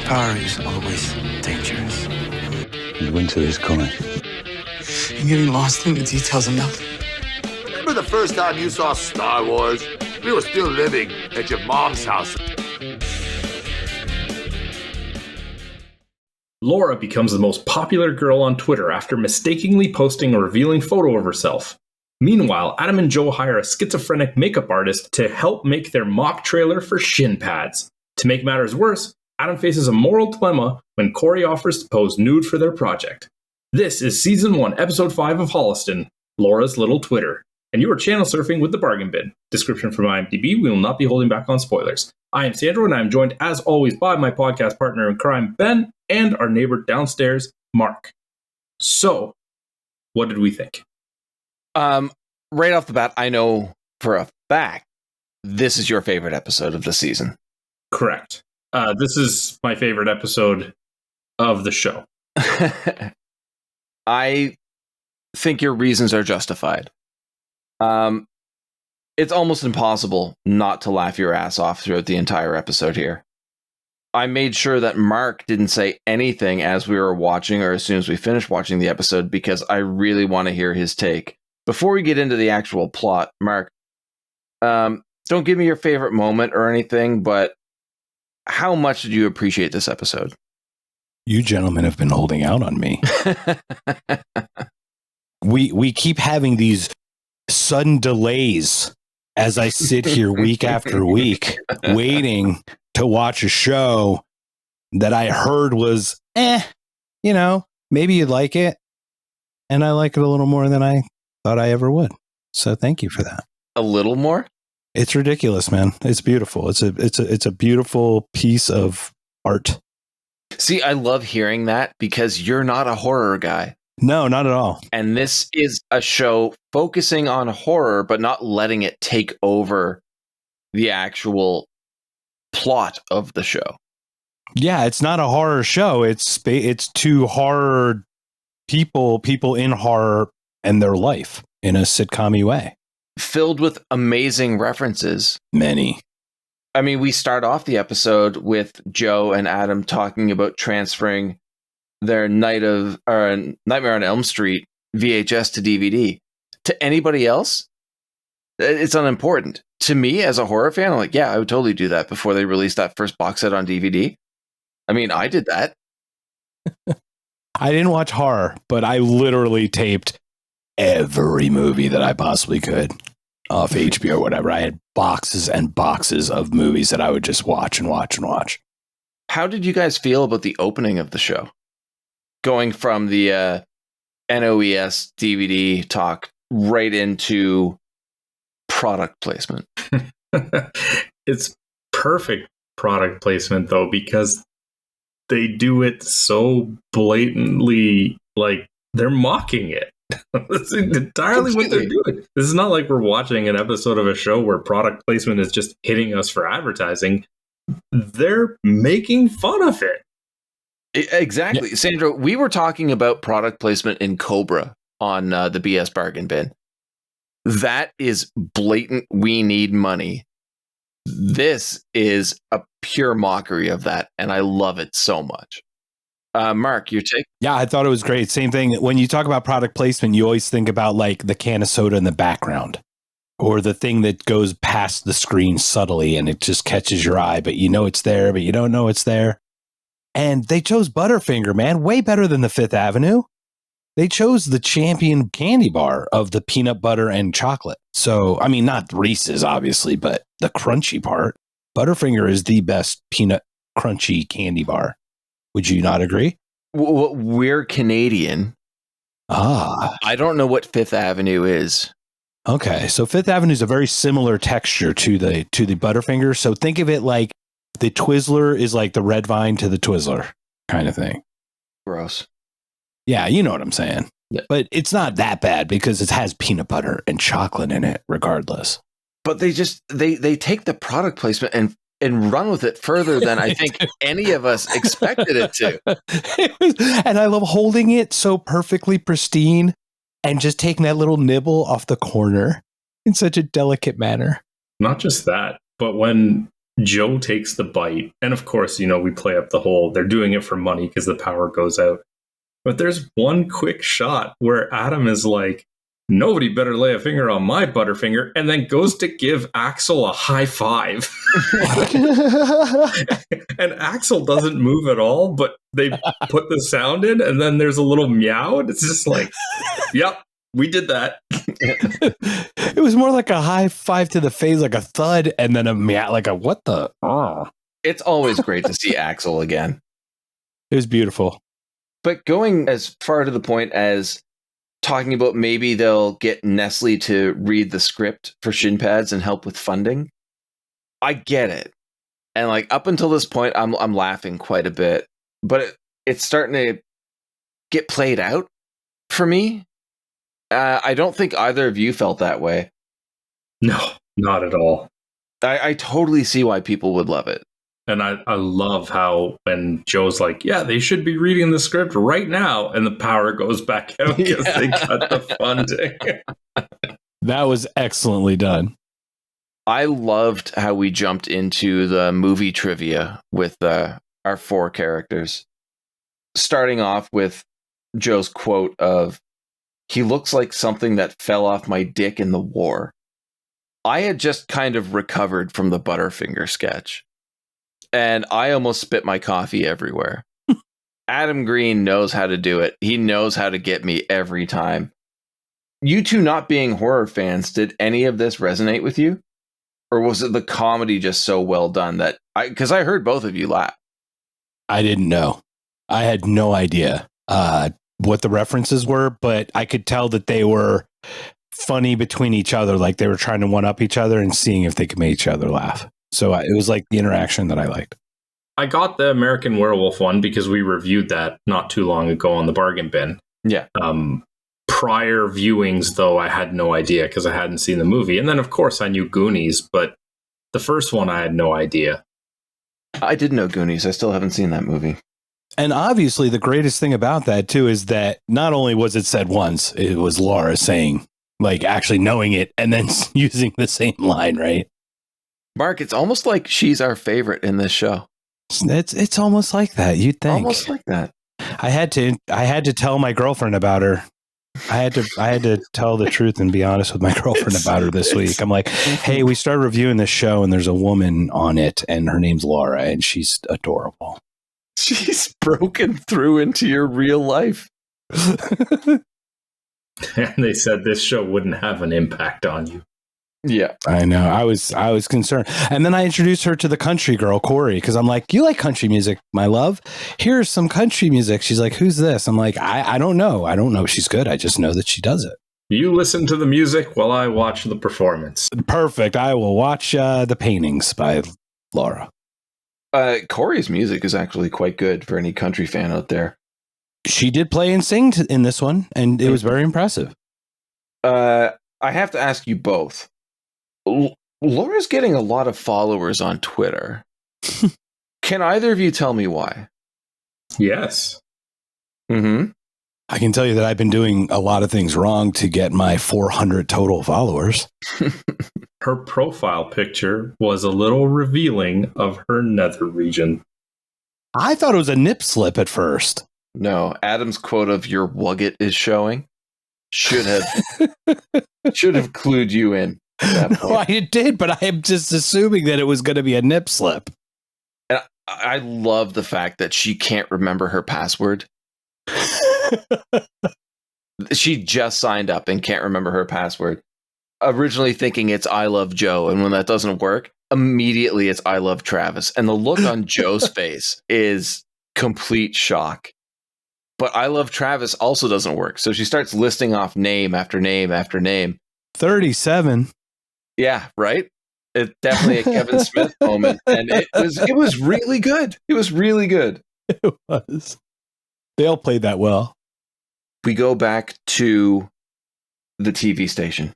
Power is always dangerous. The winter is coming. I'm getting lost in the details of nothing. Remember the first time you saw Star Wars? We were still living at your mom's house. Laura becomes the most popular girl on Twitter after mistakenly posting a revealing photo of herself. Meanwhile, Adam and Joe hire a schizophrenic makeup artist to help make their mock trailer for shin pads. To make matters worse, Adam faces a moral dilemma when Corri offers to pose nude for their project. This is Season 1, Episode 5 of Holliston, Laura's Little Twitter. And you are channel surfing with the bargain bin. Description from IMDb, we will not be holding back on spoilers. I am Sandro, and I am joined, as always, by my podcast partner in crime, Ben, and our neighbor downstairs, Mark. So, what did we think? Right off the bat, I know for a fact this is your favorite episode of the season. Correct. This is my favorite episode of the show. I think your reasons are justified. It's almost impossible not to laugh your ass off throughout the entire episode here. I made sure that Mark didn't say anything as we were watching or as soon as we finished watching the episode because I really want to hear his take. Before we get into the actual plot, Mark, don't give me your favorite moment or anything, but how much did you appreciate this episode? You gentlemen have been holding out on me. We keep having these sudden delays as I sit here week after week waiting to watch a show that I heard was, maybe you'd like it. And I like it a little more than I thought I ever would. So thank you for that. A little more? It's ridiculous, man. It's beautiful. It's a beautiful piece of art. See, I love hearing that because you're not a horror guy. No, not at all. And this is a show focusing on horror, but not letting it take over the actual plot of the show. Yeah, it's not a horror show. It's two horror people in horror and their life in a sitcom-y way. Filled with amazing references. Many. I mean, we start off the episode with Joe and Adam talking about transferring their Nightmare on Elm Street VHS to DVD. To anybody else, it's unimportant. To me, as a horror fan, I'm like, yeah, I would totally do that before they released that first box set on DVD. I mean, I did that. I didn't watch horror, but I literally taped every movie that I possibly could off HBO or whatever. I had boxes and boxes of movies that I would just watch and watch and watch. How did you guys feel about the opening of the show? Going from the NOES DVD talk right into product placement. It's perfect product placement, though, because they do it so blatantly, like they're mocking it. That's entirely what they're doing. This is not like we're watching an episode of a show where product placement is just hitting us for advertising. They're making fun of it. Exactly. Yeah. Sandro, we were talking about product placement in Cobra on the BS Bargain Bin. That is blatant, we need money. This is a pure mockery of that, and I love it so much. Mark, your take? Yeah, I thought it was great. Same thing. When you talk about product placement, you always think about like the can of soda in the background or the thing that goes past the screen subtly and it just catches your eye, but you know it's there, but you don't know it's there. And they chose Butterfinger, man, way better than the Fifth Avenue. They chose the champion candy bar of the peanut butter and chocolate. So, I mean, not Reese's, obviously, but the crunchy part. Butterfinger is the best peanut crunchy candy bar. Would you not agree? We're Canadian. I don't know what Fifth Avenue is. Okay, so Fifth Avenue is a very similar texture to the Butterfinger. So think of it like the Twizzler is like the Red Vine to the Twizzler kind of thing. Gross. Yeah, you know what I'm saying. Yeah. But it's not that bad because it has peanut butter and chocolate in it regardless. But they take the product placement and run with it further than I think any of us expected it to. And I love holding it so perfectly pristine and just taking that little nibble off the corner in such a delicate manner. Not just that, but when Joe takes the bite. And of course, we play up the whole, they're doing it for money because the power goes out. But there's one quick shot where Adam is like, nobody better lay a finger on my Butterfinger, and then goes to give Axel a high five. And Axel doesn't move at all, but they put the sound in, and then there's a little meow, and it's just like, yep, we did that. It was more like a high five to the face, like a thud, and then a meow, like a what the? Oh. It's always great to see Axel again. It was beautiful. But going as far to the point as talking about maybe they'll get Nestle to read the script for shin pads and help with funding, I get it. And like up until this point, I'm laughing quite a bit, but it's starting to get played out for me. I don't think either of you felt that way. No, not at all. I totally see why people would love it. And I love how when Joe's like, yeah, they should be reading the script right now, and the power goes back out because they got the funding. That was excellently done. I loved how we jumped into the movie trivia with our four characters. Starting off with Joe's quote of, "He looks like something that fell off my dick in the war." I had just kind of recovered from the Butterfinger sketch, and I almost spit my coffee everywhere. Adam Green knows how to do it. He knows how to get me every time. You two not being horror fans, did any of this resonate with you? Or was it the comedy just so well done that because I heard both of you laugh. I didn't know. I had no idea what the references were, but I could tell that they were funny between each other. Like they were trying to one up each other and seeing if they could make each other laugh. So it was like the interaction that I liked. I got the American Werewolf one because we reviewed that not too long ago on the bargain bin. Yeah. Prior viewings, though, I had no idea because I hadn't seen the movie. And then, of course, I knew Goonies, but the first one I had no idea. I did know Goonies. I still haven't seen that movie. And obviously, the greatest thing about that, too, is that not only was it said once, it was Laura saying, like, actually knowing it and then using the same line, right? Mark, it's almost like she's our favorite in this show. It's almost like that. You'd think. Almost like that. I had to tell my girlfriend about her. I had to tell the truth and be honest with my girlfriend about her this week. I'm like, hey, we started reviewing this show and there's a woman on it and her name's Laura and she's adorable. She's broken through into your real life. And they said this show wouldn't have an impact on you. Yeah, I know. I was concerned. And then I introduced her to the country girl, Corri, because I'm like, you like country music, my love? Here's some country music. She's like, who's this? I'm like, I don't know. I don't know if she's good. I just know that she does it. You listen to the music while I watch the performance. Perfect. I will watch the paintings by Laura. Corri's music is actually quite good for any country fan out there. She did play and sing in this one, and it was very impressive. I have to ask you both. Laura's getting a lot of followers on Twitter. Can either of you tell me why? Yes. Mm-hmm. I can tell you that I've been doing a lot of things wrong to get my 400 total followers. Her profile picture was a little revealing of her nether region. I thought it was a nip slip at first. No, Adam's quote of "your wugget is showing" should have clued you in. No, I did, but I am just assuming that it was going to be a nip slip. And I love the fact that she can't remember her password. She just signed up and can't remember her password. Originally thinking it's "I love Joe," and when that doesn't work, immediately it's "I love Travis." And the look on Joe's face is complete shock. But "I love Travis" also doesn't work. So she starts listing off name after name after name. 37. Yeah, right? It's definitely a Kevin Smith moment. And it was really good. It was really good. It was. They all played that well. We go back to the TV station.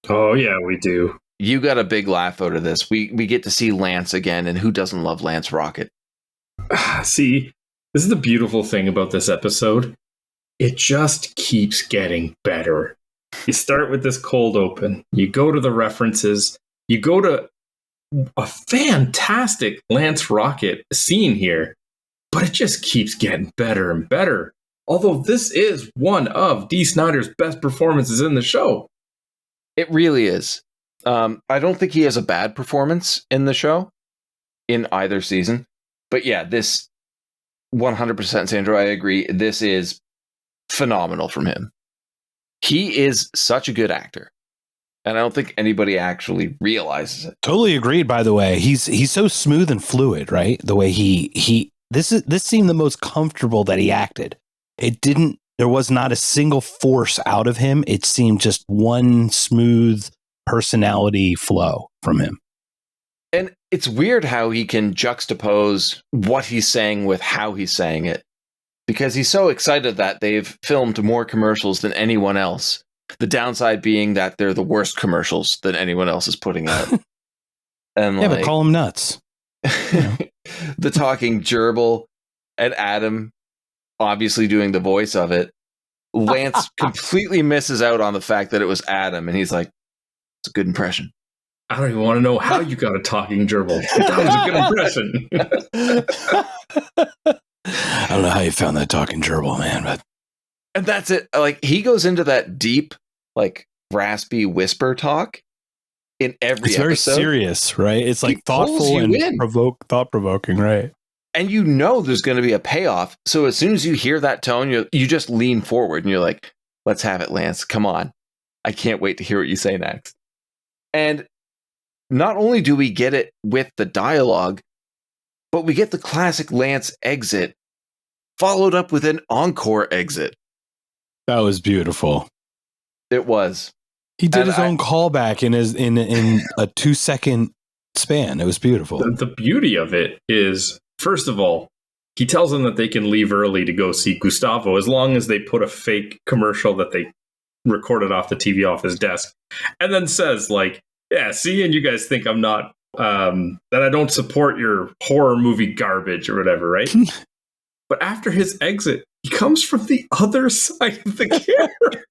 Oh, yeah, we do. You got a big laugh out of this. We get to see Lance again, and who doesn't love Lance Rocket? See, this is the beautiful thing about this episode. It just keeps getting better. You start with this cold open. You go to the references. You go to a fantastic Lance Rocket scene here, but it just keeps getting better and better. Although this is one of Dee Snider's best performances in the show. It really is. I don't think he has a bad performance in the show, in either season. But yeah, this 100% Sandro, I agree. This is phenomenal from him. He is such a good actor. And I don't think anybody actually realizes it. Totally agreed, by the way. He's so smooth and fluid, right? The way this seemed the most comfortable that he acted. There was not a single force out of him. It seemed just one smooth personality flow from him. And it's weird how he can juxtapose what he's saying with how he's saying it. Because he's so excited that they've filmed more commercials than anyone else. The downside being that they're the worst commercials that anyone else is putting out. And yeah, but call him nuts. The talking gerbil and Adam obviously doing the voice of it. Lance completely misses out on the fact that it was Adam, and he's like, it's a good impression. I don't even want to know how you got a talking gerbil. That was a good impression. I don't know how you found that talking gerbil, man, but... And that's it. Like, he goes into that deep, like, raspy whisper talk in every It's very episode. Serious, right? It's like thoughtful and thought-provoking, right? And you know there's going to be a payoff. So as soon as you hear that tone, you just lean forward and you're like, let's have it, Lance. Come on. I can't wait to hear what you say next. And not only do we get it with the dialogue, but we get the classic Lance exit followed up with an encore exit. That was beautiful. It was. He did his own callback in a 2-second span. It was beautiful. The beauty of it is, first of all, he tells them that they can leave early to go see Gustavo as long as they put a fake commercial that they recorded off the TV off his desk, and then says, like, yeah, see, and you guys think I'm not, that I don't support your horror movie garbage or whatever, right? But after his exit, he comes from the other side of the camera.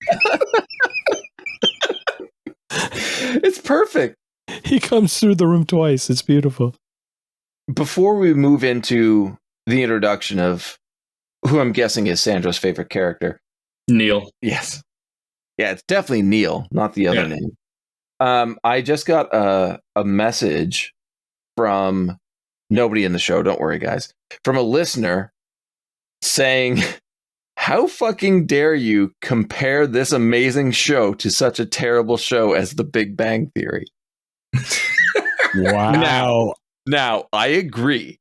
It's perfect. He comes through the room twice. It's beautiful. Before we move into the introduction of who I'm guessing is Sandro's favorite character. Neil. Yes. Yeah, it's definitely Neil, not the other name. I just got a message from nobody in the show. Don't worry, guys. From a listener saying, how fucking dare you compare this amazing show to such a terrible show as The Big Bang Theory? Wow. Now, I agree.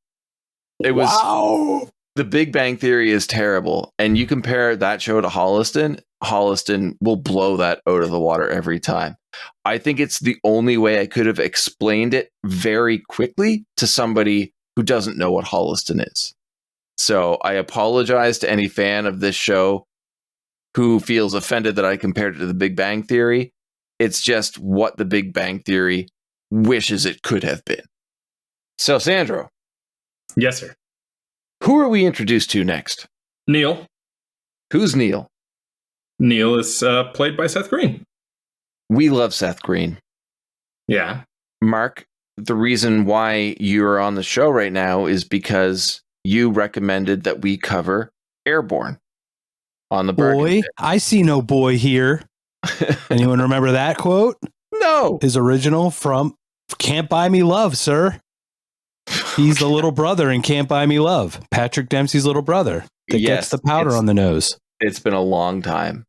It was The Big Bang Theory is terrible, and you compare that show to Holliston will blow that out of the water every time. I think it's the only way I could have explained it very quickly to somebody who doesn't know what Holliston is. So I apologize to any fan of this show who feels offended that I compared it to The Big Bang Theory. It's just what The Big Bang Theory wishes it could have been. So, Sandro. Yes, sir. Who are we introduced to next? Neil. Who's Neil? Neil is played by Seth Green. We love Seth Green. Yeah. Mark, the reason why you're on the show right now is because you recommended that we cover Airborne on the Boy, I see no boy here. Anyone remember that quote? No. His original from Can't Buy Me Love, sir. He's the little brother in Can't Buy Me Love. Patrick Dempsey's little brother that gets the powder on the nose. It's been a long time.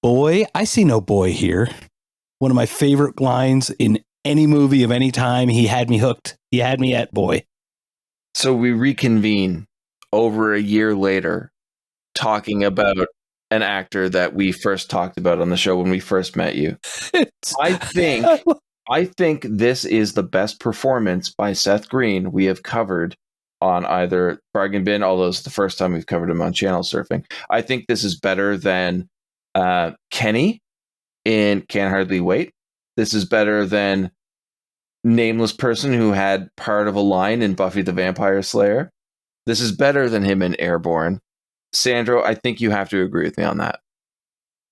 Boy, I see no boy here. One of my favorite lines in any movie of any time. He had me hooked. He had me at boy. So we reconvene over a year later talking about an actor that we first talked about on the show when we first met you. I think this is the best performance by Seth Green we have covered on either Bargain Bin, although it's the first time we've covered him on Channel Surfing. I think this is better than Kenny in Can't Hardly Wait. This is better than Nameless Person, who had part of a line in Buffy the Vampire Slayer. This is better than him in Airborne. Sandro, I think you have to agree with me on that.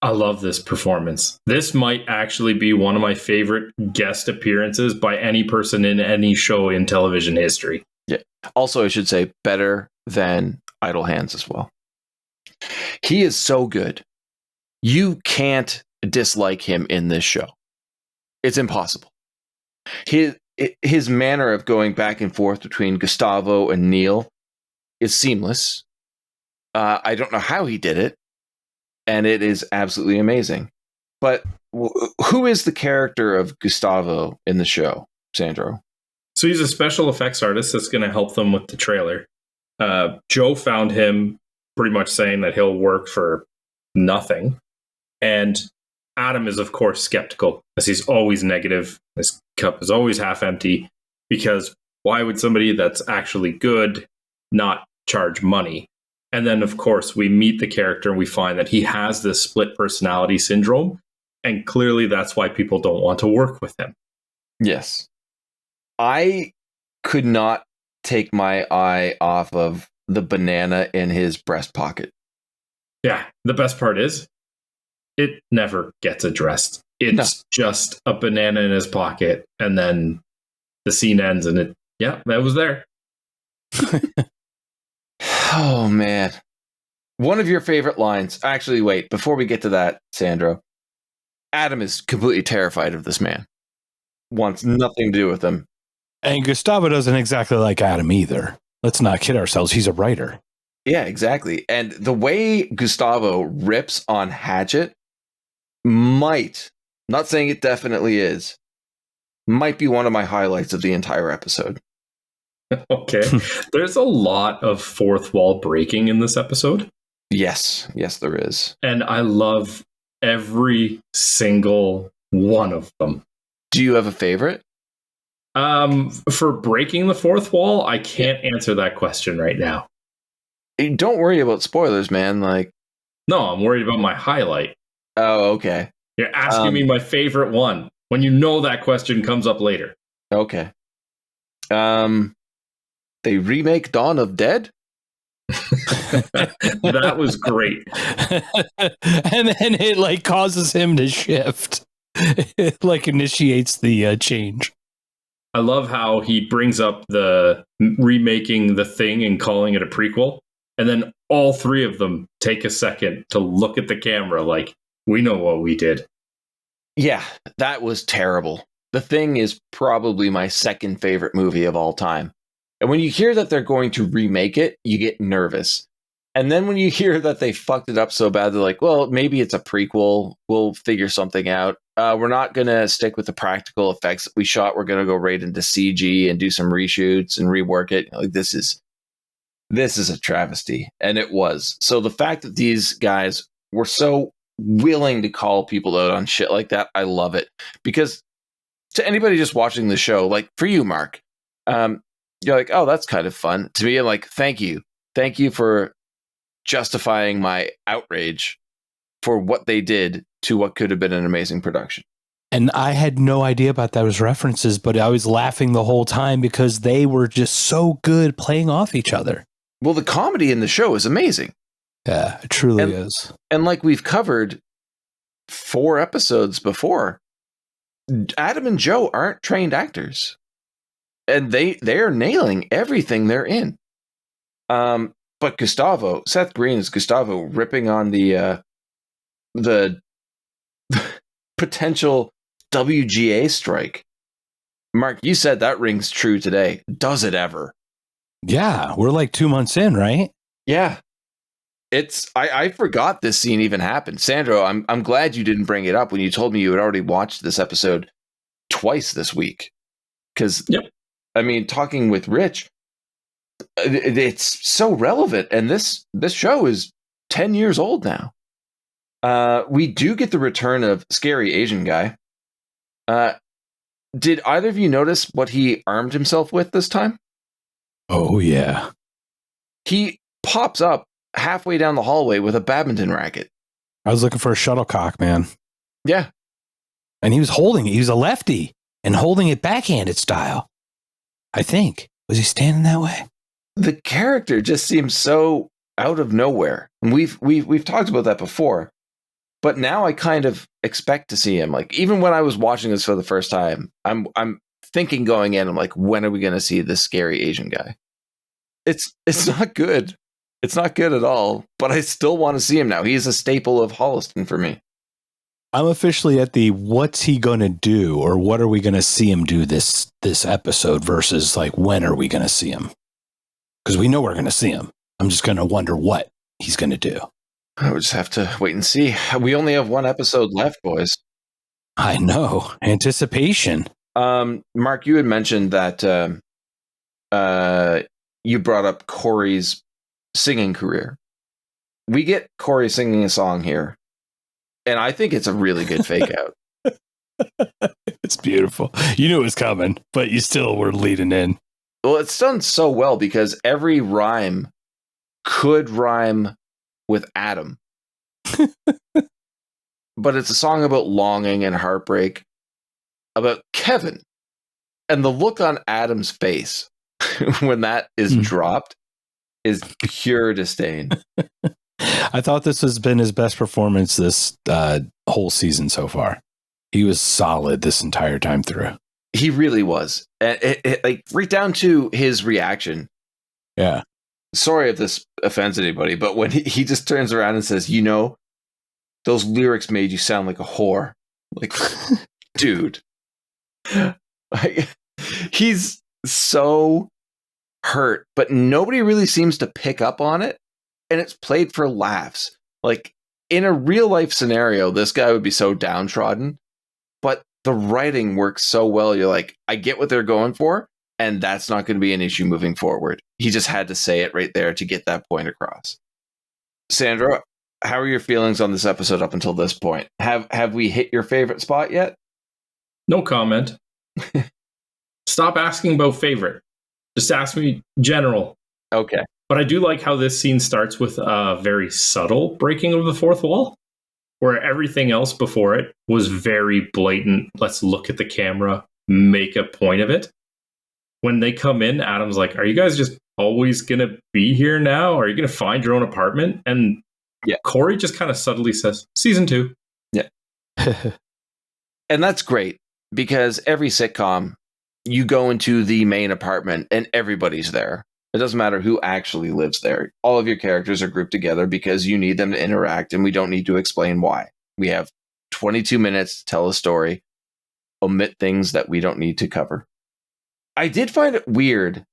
I love this performance. This might actually be one of my favorite guest appearances by any person in any show in television history. Yeah. Also, I should say better than Idle Hands as well. He is so good. You can't dislike him in this show. It's impossible. His manner of going back and forth between Gustavo and Neil is seamless. I don't know how he did it, and it is absolutely amazing. But who is the character of Gustavo in the show, Sandro? So he's a special effects artist that's going to help them with the trailer. Joe found him pretty much saying that he'll work for nothing. And Adam is, of course, skeptical, as he's always negative. His cup is always half empty, because why would somebody that's actually good not charge money? And then, of course, we meet the character and we find that he has this split personality syndrome. And clearly that's why people don't want to work with him. Yes. I could not take my eye off of the banana in his breast pocket. Yeah, the best part is it never gets addressed. It's just a banana in his pocket, and then the scene ends, and that was there. Oh, man. One of your favorite lines. Actually, wait, before we get to that, Sandro, Adam is completely terrified of this man. Wants nothing to do with him. And Gustavo doesn't exactly like Adam either. Let's not kid ourselves. He's a writer. Yeah, exactly. And the way Gustavo rips on Hatchet might, not saying it definitely is, might be one of my highlights of the entire episode. Okay. There's a lot of fourth wall breaking in this episode. Yes, there is. And I love every single one of them. Do you have a favorite? For breaking the fourth wall, I can't answer that question right now. Don't worry about spoilers, man. No, I'm worried about my highlight. Oh, okay. You're asking me my favorite one when you know that question comes up later. Okay. They remake Dawn of Dead? That was great. And then it causes him to shift. It initiates the change. I love how he brings up the remaking The Thing and calling it a prequel. And then all three of them take a second to look at the camera like, we know what we did. Yeah, that was terrible. The Thing is probably my second favorite movie of all time. And when you hear that they're going to remake it, you get nervous. And then when you hear that they fucked it up so bad, they're like, well, maybe it's a prequel. We'll figure something out. We're not going to stick with the practical effects that we shot. We're going to go right into CG and do some reshoots and rework it. This is a travesty. And it was. So the fact that these guys were so willing to call people out on shit like that, I love it. Because to anybody just watching the show, for you, Mark, you're like, oh, that's kind of fun. To me, I'm like, thank you. Thank you for justifying my outrage for what they did to what could have been an amazing production. And I had no idea about those references, but I was laughing the whole time because they were just so good playing off each other. Well, the comedy in the show is amazing. Yeah, it truly is. And like we've covered 4 episodes before, Adam and Joe aren't trained actors. And they are nailing everything they're in. But Gustavo, Seth Green is Gustavo ripping on the potential WGA strike. Mark, you said that rings true today. Does it ever? Yeah, we're 2 months in, right? Yeah. I forgot this scene even happened. Sandro, I'm glad you didn't bring it up when you told me you had already watched this episode twice this week. Because, I mean, talking with Rich, it's so relevant. And this show is 10 years old now. We do get the return of Scary Asian Guy. Did either of you notice what he armed himself with this time? Oh, yeah. He pops up halfway down the hallway with a badminton racket. I was looking for a shuttlecock, man. Yeah. And he was holding it. He was a lefty and holding it backhanded style. I think. Was he standing that way? The character just seems so out of nowhere. And we've talked about that before. But now I kind of expect to see him. Like, even when I was watching this for the first time, I'm thinking going in, I'm like, when are we going to see this scary Asian guy? It's not good. It's not good at all, but I still want to see him now. He's a staple of Holliston for me. I'm officially at the what's he going to do, or what are we going to see him do this episode versus like when are we going to see him? Because we know we're going to see him. I'm just going to wonder what he's going to do. I would just have to wait and see. We only have one episode left, boys. I know. Anticipation. Mark, you had mentioned that you brought up Corri's singing career. We get Corri singing a song here, and I think it's a really good fake out. It's beautiful. You knew it was coming, but you still were leading in. Well, it's done so well because every rhyme could rhyme with Adam. But it's a song about longing and heartbreak, about Kevin. And the look on Adam's face when that is dropped is pure disdain. I thought this has been his best performance this whole season so far. He was solid this entire time through. He really was. Like right down to his reaction. Yeah. Sorry if this offends anybody, but when he just turns around and says, you know, those lyrics made you sound like a whore. Like, dude. He's so hurt, but nobody really seems to pick up on it. And it's played for laughs. Like, in a real life scenario, this guy would be so downtrodden. But the writing works so well. You're like, I get what they're going for. And that's not going to be an issue moving forward. He just had to say it right there to get that point across. Sandra, how are your feelings on this episode up until this point? Have we hit your favorite spot yet? No comment. Stop asking about favorite. Just ask me general. Okay. But I do like how this scene starts with a very subtle breaking of the fourth wall, where everything else before it was very blatant. Let's look at the camera, make a point of it. When they come in, Adam's like, are you guys just always going to be here now? Are you going to find your own apartment? And Corri just kind of subtly says, season 2. Yeah. And that's great because every sitcom, you go into the main apartment and everybody's there. It doesn't matter who actually lives there. All of your characters are grouped together because you need them to interact and we don't need to explain why. We have 22 minutes to tell a story, omit things that we don't need to cover. I did find it weird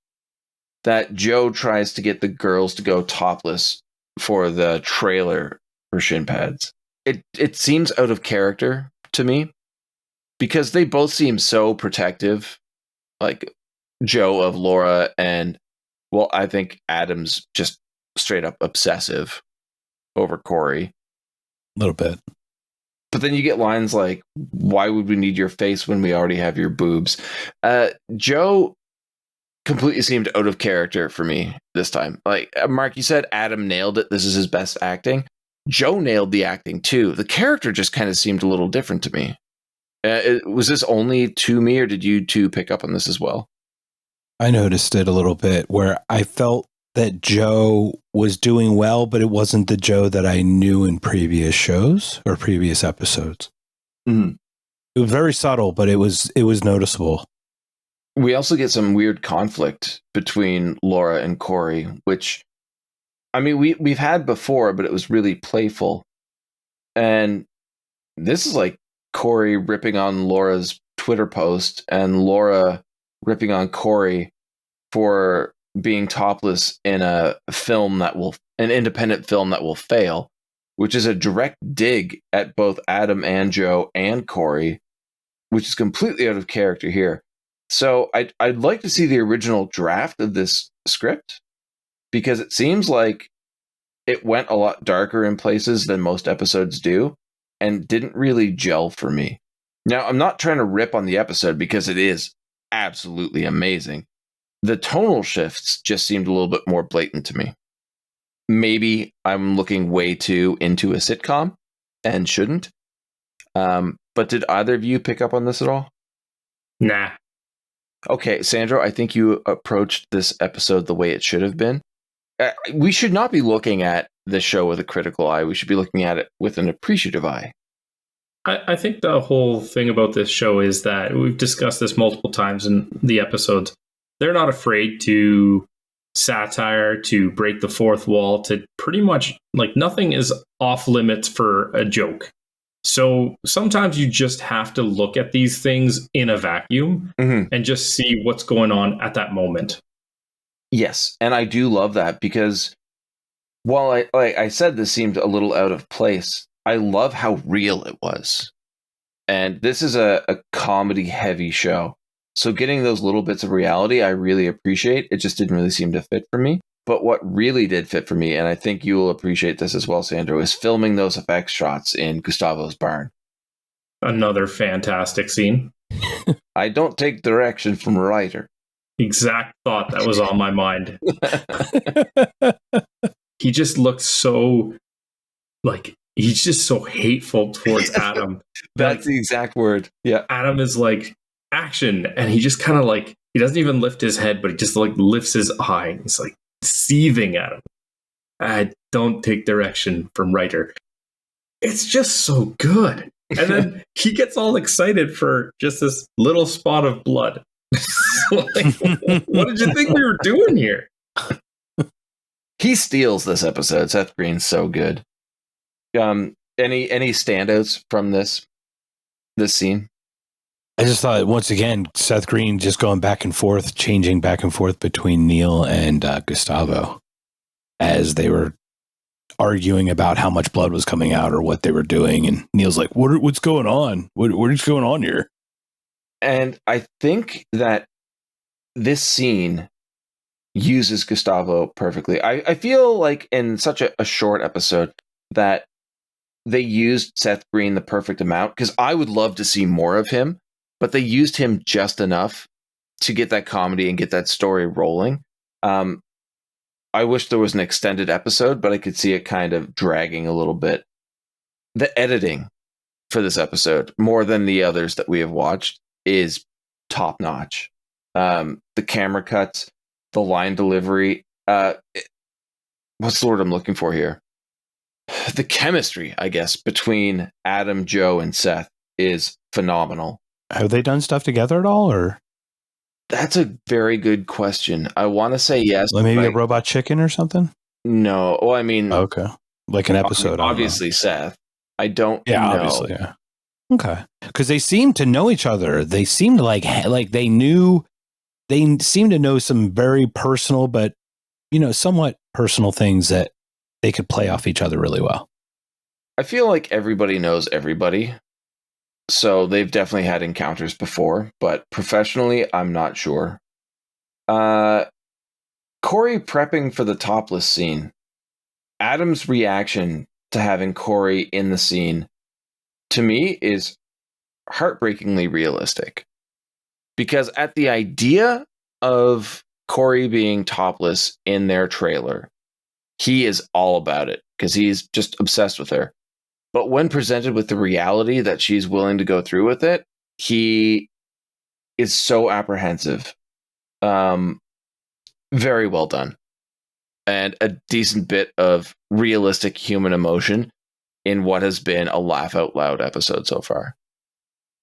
that Joe tries to get the girls to go topless for the trailer for shin pads. It seems out of character to me because they both seem so protective, like Joe of Laura and, well, I think Adam's just straight up obsessive over Corri. A little bit. But then you get lines like, why would we need your face when we already have your boobs? Joe completely seemed out of character for me this time. Like, Mark, you said Adam nailed it. This is his best acting. Joe nailed the acting too. The character just kind of seemed a little different to me. Was this only to me or did you two pick up on this as well? I noticed it a little bit where I felt that Joe was doing well, but it wasn't the Joe that I knew in previous shows or previous episodes. Mm. It was very subtle, but it was noticeable. We also get some weird conflict between Laura and Corri, which, I mean, we've had before, but it was really playful. And this is like Corri ripping on Laura's Twitter post and Laura ripping on Corri for being topless in an independent film that will fail, which is a direct dig at both Adam and Joe and Corri, which is completely out of character here. So I'd like to see the original draft of this script because it seems like it went a lot darker in places than most episodes do and didn't really gel for me. Now, I'm not trying to rip on the episode because it is absolutely amazing. The tonal shifts just seemed a little bit more blatant to me. Maybe I'm looking way too into a sitcom and shouldn't. But did either of you pick up on this at all? Nah. Okay, Sandro, I think you approached this episode the way it should have been. we should not be looking at the show with a critical eye. We should be looking at it with an appreciative eye. I think the whole thing about this show is that we've discussed this multiple times in the episodes. They're not afraid to satire, to break the fourth wall, to pretty much like nothing is off limits for a joke. So sometimes you just have to look at these things in a vacuum and just see what's going on at that moment. Yes, and I do love that because while I said this seemed a little out of place, I love how real it was. And this is a comedy-heavy show. So getting those little bits of reality, I really appreciate. It just didn't really seem to fit for me. But what really did fit for me, and I think you will appreciate this as well, Sandro, is filming those effects shots in Gustavo's barn. Another fantastic scene. I don't take direction from a writer. Exact thought that was on my mind. He just looks so, like, he's just so hateful towards Adam. That's the exact word. Yeah. Adam is like, action. And he just kind of like, he doesn't even lift his head, but he just like lifts his eye. And he's like seething at him. I don't take direction from writer. It's just so good. And then he gets all excited for just this little spot of blood. Like, what did you think we were doing here? He steals this episode. Seth Green's so good. Any standouts from this scene? I just thought, once again, Seth Green just going back and forth, changing back and forth between Neil and Gustavo as they were arguing about how much blood was coming out or what they were doing. And Neil's like, what's going on? What is going on here? And I think that this scene uses Gustavo perfectly. I feel like in such a short episode that they used Seth Green the perfect amount, because I would love to see more of him, but they used him just enough to get that comedy and get that story rolling. I wish there was an extended episode, but I could see it kind of dragging a little bit. The editing for this episode, more than the others that we have watched, is top notch. The camera cuts, the line delivery. What's the word I'm looking for here? The chemistry, I guess, between Adam, Joe, and Seth is phenomenal. Have they done stuff together at all, or? That's a very good question. I want to say yes. Like maybe a Robot Chicken or something? No. Well, I mean... Okay. Like an episode. Obviously, Seth. I don't know. Obviously, yeah. Okay. Because they seem to know each other. They seem to like they knew... They seem to know some very personal, but, somewhat personal things that they could play off each other really well. I feel like everybody knows everybody. So they've definitely had encounters before, but professionally, I'm not sure. Corri prepping for the topless scene. Adam's reaction to having Corri in the scene, to me, is heartbreakingly realistic. Because at the idea of Corri being topless in their trailer, he is all about it because he's just obsessed with her. But when presented with the reality that she's willing to go through with it, he is so apprehensive. Very well done. And a decent bit of realistic human emotion in what has been a laugh out loud episode so far.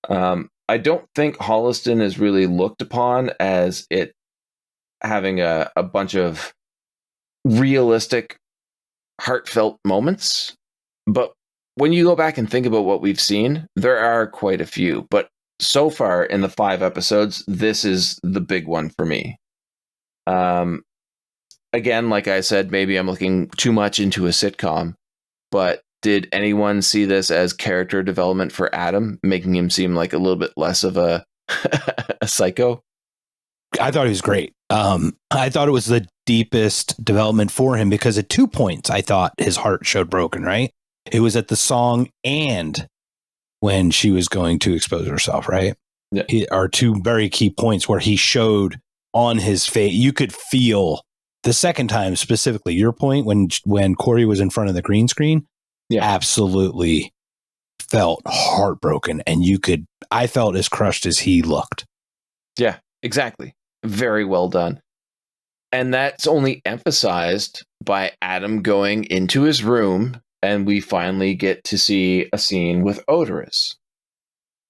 I don't think Holliston is really looked upon as it having a bunch of realistic, heartfelt moments. But when you go back and think about what we've seen, there are quite a few. But so far in the 5 episodes, this is the big one for me. Again, like I said, maybe I'm looking too much into a sitcom, but did anyone see this as character development for Adam, making him seem like a little bit less of a psycho? I thought he was great. I thought it was the deepest development for him because at 2 points, I thought his heart showed broken, right? It was at the song and when she was going to expose herself, right? Yeah. Are 2 very key points where he showed on his face. You could feel the second time, specifically your point, when Corri was in front of the green screen, absolutely felt heartbroken. And I felt as crushed as he looked. Yeah, exactly. Very well done. And that's only emphasized by Adam going into his room, and we finally get to see a scene with Ortiz,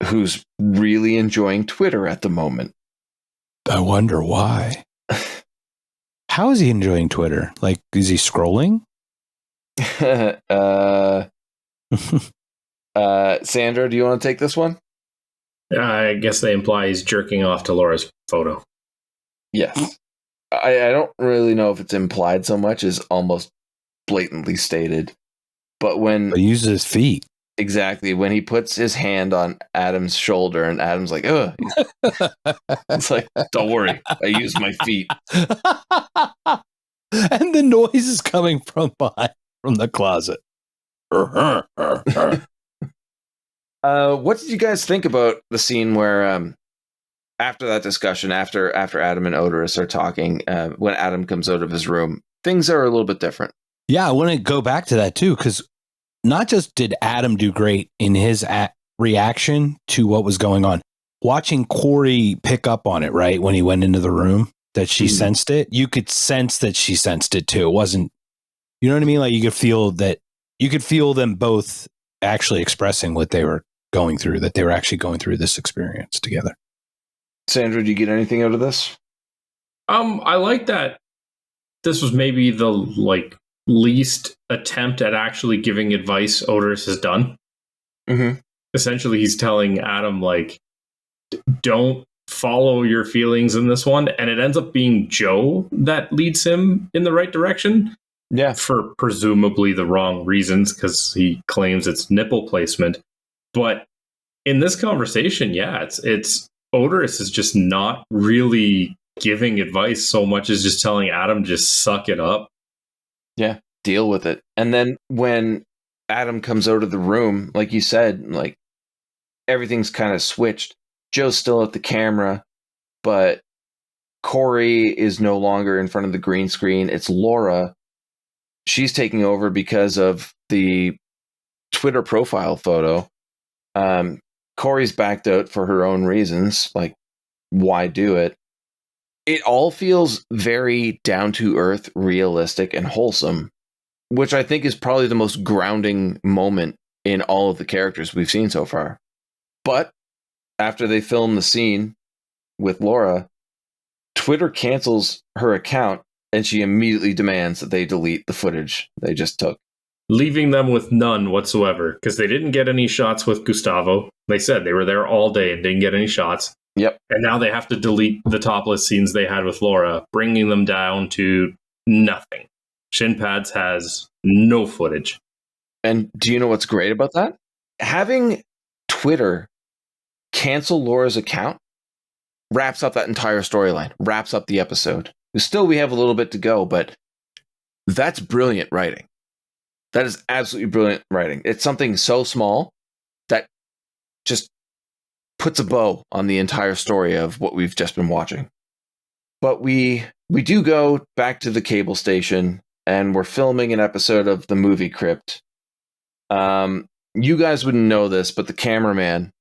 who's really enjoying Twitter at the moment. I wonder why. How is he enjoying Twitter? Like, is he scrolling? Sandra, do you want to take this one? I guess they imply he's jerking off to Laura's photo. Yes. I don't really know if it's implied so much as almost blatantly stated. But when... He uses his feet. Exactly. When he puts his hand on Adam's shoulder and Adam's like, ugh. It's like, don't worry. I use my feet. And the noise is coming from the closet. What did you guys think about the scene where after that discussion, after Adam and Ortiz are talking, when Adam comes out of his room, things are a little bit different. Yeah, I want to go back to that too, because not just did Adam do great in his reaction to what was going on, watching Corri pick up on it, right, when he went into the room, that she sensed it, you could sense that she sensed it too. It wasn't, you know what I mean? Like you could feel them both actually expressing what they were going through, that they were actually going through this experience together. Sandra, did you get anything out of this? I like that this was maybe the least attempt at actually giving advice Ortiz has done. Mm-hmm. Essentially, he's telling Adam, don't follow your feelings in this one. And it ends up being Joe that leads him in the right direction. Yeah. For presumably the wrong reasons, because he claims it's nipple placement. But in this conversation, yeah, it's Ortiz is just not really giving advice so much as just telling Adam, just suck it up. Yeah, deal with it. And then when Adam comes out of the room, like you said, everything's kind of switched. Joe's still at the camera, but Corri is no longer in front of the green screen. It's Laura. She's taking over because of the Twitter profile photo. Corri's backed out for her own reasons. Why do it? It all feels very down-to-earth, realistic, and wholesome, which I think is probably the most grounding moment in all of the characters we've seen so far. But after they film the scene with Laura, Twitter cancels her account, and she immediately demands that they delete the footage they just took. Leaving them with none whatsoever, because they didn't get any shots with Gustavo. They said they were there all day and didn't get any shots. Yep. And now they have to delete the topless scenes they had with Laura, bringing them down to nothing. Shin Pads has no footage. And do you know what's great about that? Having Twitter cancel Laura's account wraps up that entire storyline, wraps up the episode. Still, we have a little bit to go, but that's brilliant writing. That is absolutely brilliant writing. It's something so small that just puts a bow on the entire story of what we've just been watching. But we do go back to the cable station, and we're filming an episode of the movie Crypt. You guys wouldn't know this, but the cameraman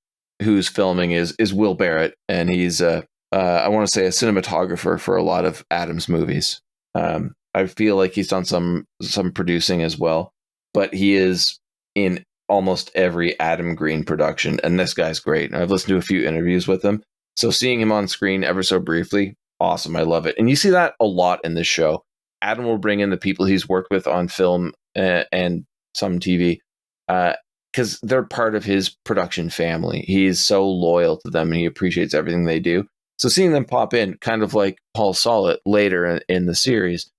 who's filming is Will Barrett, and he's I want to say a cinematographer for a lot of Adam's movies. I feel like he's done some producing as well, but he is in almost every Adam Green production, and this guy's great. I've listened to a few interviews with him, so seeing him on screen ever so briefly, awesome. I love it. And you see that a lot in this show. Adam will bring in the people he's worked with on film and some TV because they're part of his production family. He's so loyal to them, and he appreciates everything they do. So seeing them pop in, kind of like Paul Solit later in the series,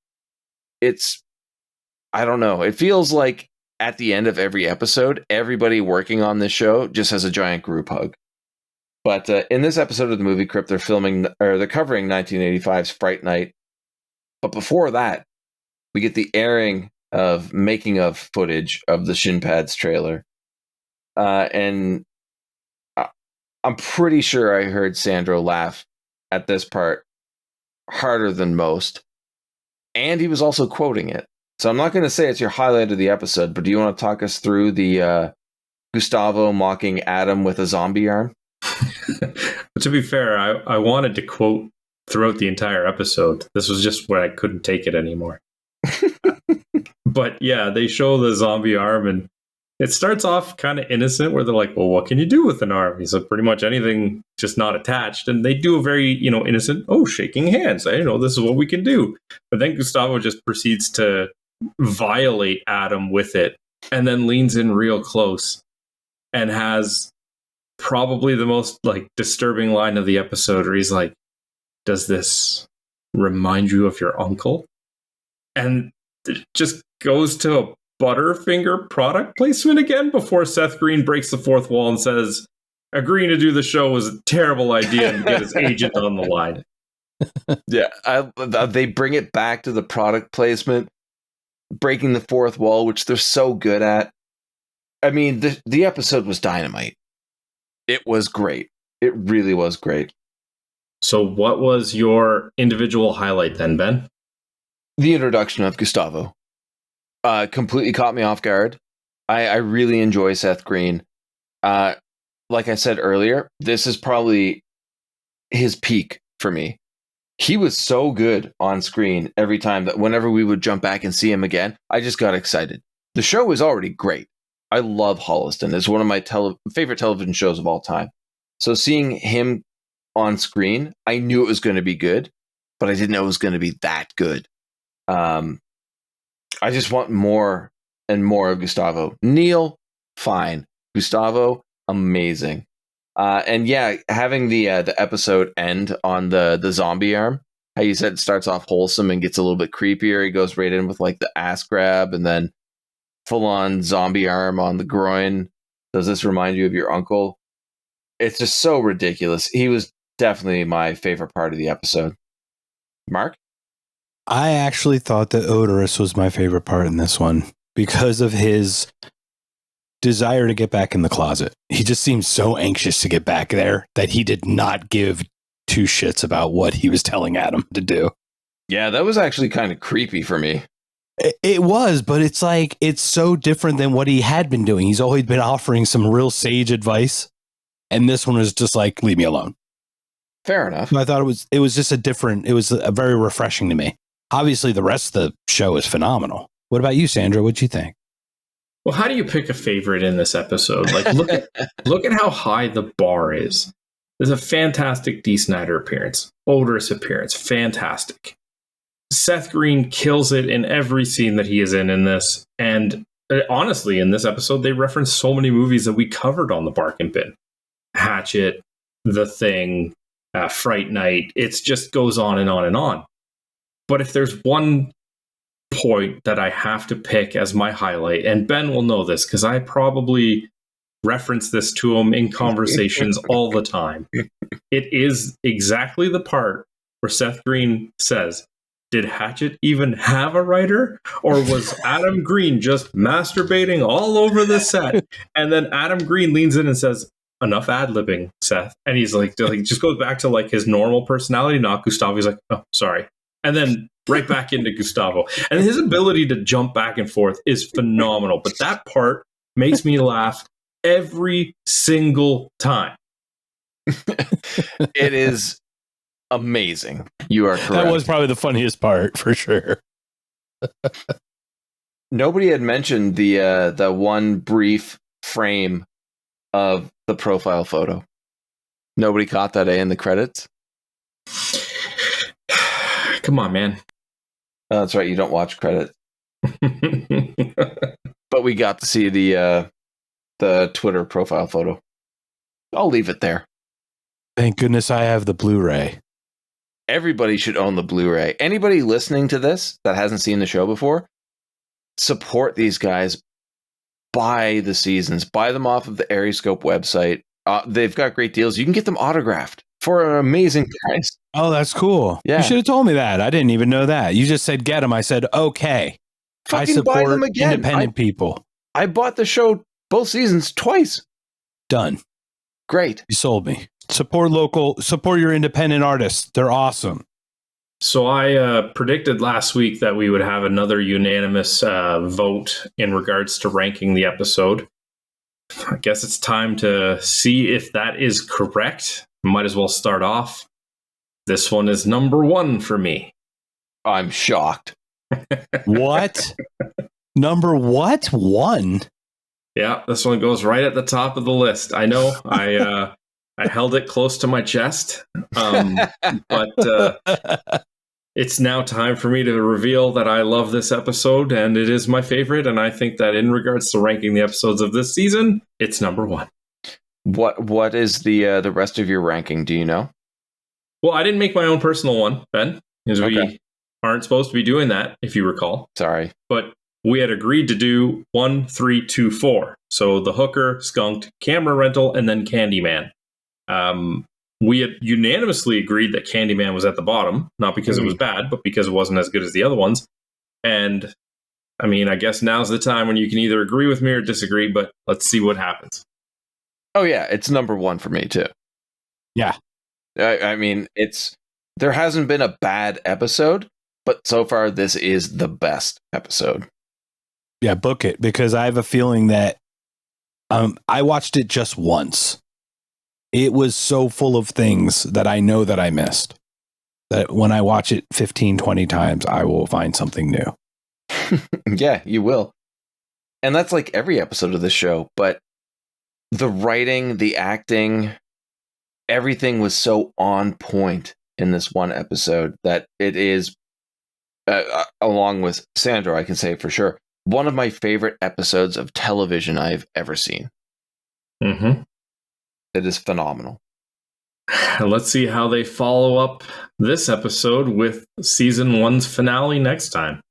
I don't know. It feels like at the end of every episode, everybody working on this show just has a giant group hug. But in this episode of the movie Crypt, they're covering 1985's Fright Night. But before that, we get the airing of making of footage of the Shin Pads trailer. And I'm pretty sure I heard Sandro laugh at this part harder than most. And he was also quoting it. So I'm not going to say it's your highlight of the episode, but do you want to talk us through the Gustavo mocking Adam with a zombie arm? To be fair, I wanted to quote throughout the entire episode. This was just where I couldn't take it anymore. But yeah, they show the zombie arm, and it starts off kind of innocent where they're like, well, what can you do with an arm? He's like, pretty much anything, just not attached. And they do a very, innocent, shaking hands. This is what we can do. But then Gustavo just proceeds to violate Adam with it, and then leans in real close and has probably the most disturbing line of the episode, where he's like, does this remind you of your uncle? And it just goes to a Butterfinger product placement again before Seth Green breaks the fourth wall and says agreeing to do the show was a terrible idea and get his agent on the line. Yeah, they bring it back to the product placement, breaking the fourth wall, which they're so good at. I mean, the episode was dynamite. It was great. It really was great. So what was your individual highlight then, Ben? The introduction of Gustavo. Completely caught me off guard. I really enjoy Seth Green. Like I said earlier, this is probably his peak for me. He was so good on screen every time that whenever we would jump back and see him again, I just got excited. The show is already great. I love Holliston. It's one of my favorite television shows of all time. So seeing him on screen, I knew it was going to be good, but I didn't know it was going to be that good. I just want more and more of Gustavo. Neil, fine. Gustavo, amazing. And yeah, having the episode end on the zombie arm, how you said it starts off wholesome and gets a little bit creepier. He goes right in with the ass grab and then full on zombie arm on the groin. Does this remind you of your uncle? It's just so ridiculous. He was definitely my favorite part of the episode. Mark? I actually thought that Odorous was my favorite part in this one because of his desire to get back in the closet. He just seemed so anxious to get back there that he did not give two shits about what he was telling Adam to do. Yeah, that was actually kind of creepy for me. It was, but it's so different than what he had been doing. He's always been offering some real sage advice, and this one was just leave me alone. Fair enough. I thought it was just it was a very refreshing to me. Obviously, the rest of the show is phenomenal. What about you, Sandra? What'd you think? Well, how do you pick a favorite in this episode? Look at how high the bar is. There's a fantastic Dee Snider appearance. Odorous appearance. Fantastic. Seth Green kills it in every scene that he is in this. And honestly, in this episode, they reference so many movies that we covered on the Bargain Bin. Hatchet, The Thing, Fright Night. It just goes on and on and on. But if there's one point that I have to pick as my highlight, and Ben will know this because I probably reference this to him in conversations all the time, it is exactly the part where Seth Green says, did Hatchet even have a writer? Or was Adam Green just masturbating all over the set? And then Adam Green leans in and says, enough ad-libbing, Seth. And he's just goes back to his normal personality, not Gustavo. He's like, oh, sorry. And then right back into Gustavo. And his ability to jump back and forth is phenomenal. But that part makes me laugh every single time. It is amazing. You are correct. That was probably the funniest part, for sure. Nobody had mentioned the one brief frame of the profile photo. Nobody caught that in the credits? Come on, man. Oh, that's right. You don't watch credits. But we got to see the Twitter profile photo. I'll leave it there. Thank goodness I have the Blu-ray. Everybody should own the Blu-ray. Anybody listening to this that hasn't seen the show before, support these guys. Buy the seasons. Buy them off of the Aeriescope website. They've got great deals. You can get them autographed for an amazing price. Oh, that's cool. Yeah. You should have told me that. I didn't even know that. You just said get them. I said, okay. Fucking I support buy them again. independent people. I bought the show both seasons twice. Done. Great. You sold me. Support local. Support your independent artists. They're awesome. So I predicted last week that we would have another unanimous vote in regards to ranking the episode. I guess it's time to see if that is correct. Might as well start off. This one is number 1 for me. I'm shocked. What? Number what? 1? Yeah, this one goes right at the top of the list. I know. I held it close to my chest, but it's now time for me to reveal that I love this episode, and it is my favorite. And I think that in regards to ranking the episodes of this season, it's number 1. What is the rest of your ranking? Do you know? Well, I didn't make my own personal one, Ben, because we aren't supposed to be doing that, if you recall. Sorry, but we had agreed to do 1, 3, 2, 4. So the hooker, skunked, camera rental, and then Candyman. We had unanimously agreed that Candyman was at the bottom, not because it was bad, but because it wasn't as good as the other ones. And I mean, I guess now's the time when you can either agree with me or disagree, but let's see what happens. Oh yeah, it's number 1 for me too. Yeah. I mean, there hasn't been a bad episode, but so far this is the best episode. Yeah, book it, because I have a feeling that I watched it just once. It was so full of things that I know that I missed, that when I watch it 15, 20 times, I will find something new. Yeah, you will. And that's like every episode of this show, but the writing, the acting, everything was so on point in this one episode that it is, along with Sandro, I can say for sure, one of my favorite episodes of television I've ever seen. Mm-hmm. It is phenomenal. And let's see how they follow up this episode with season 1's finale next time.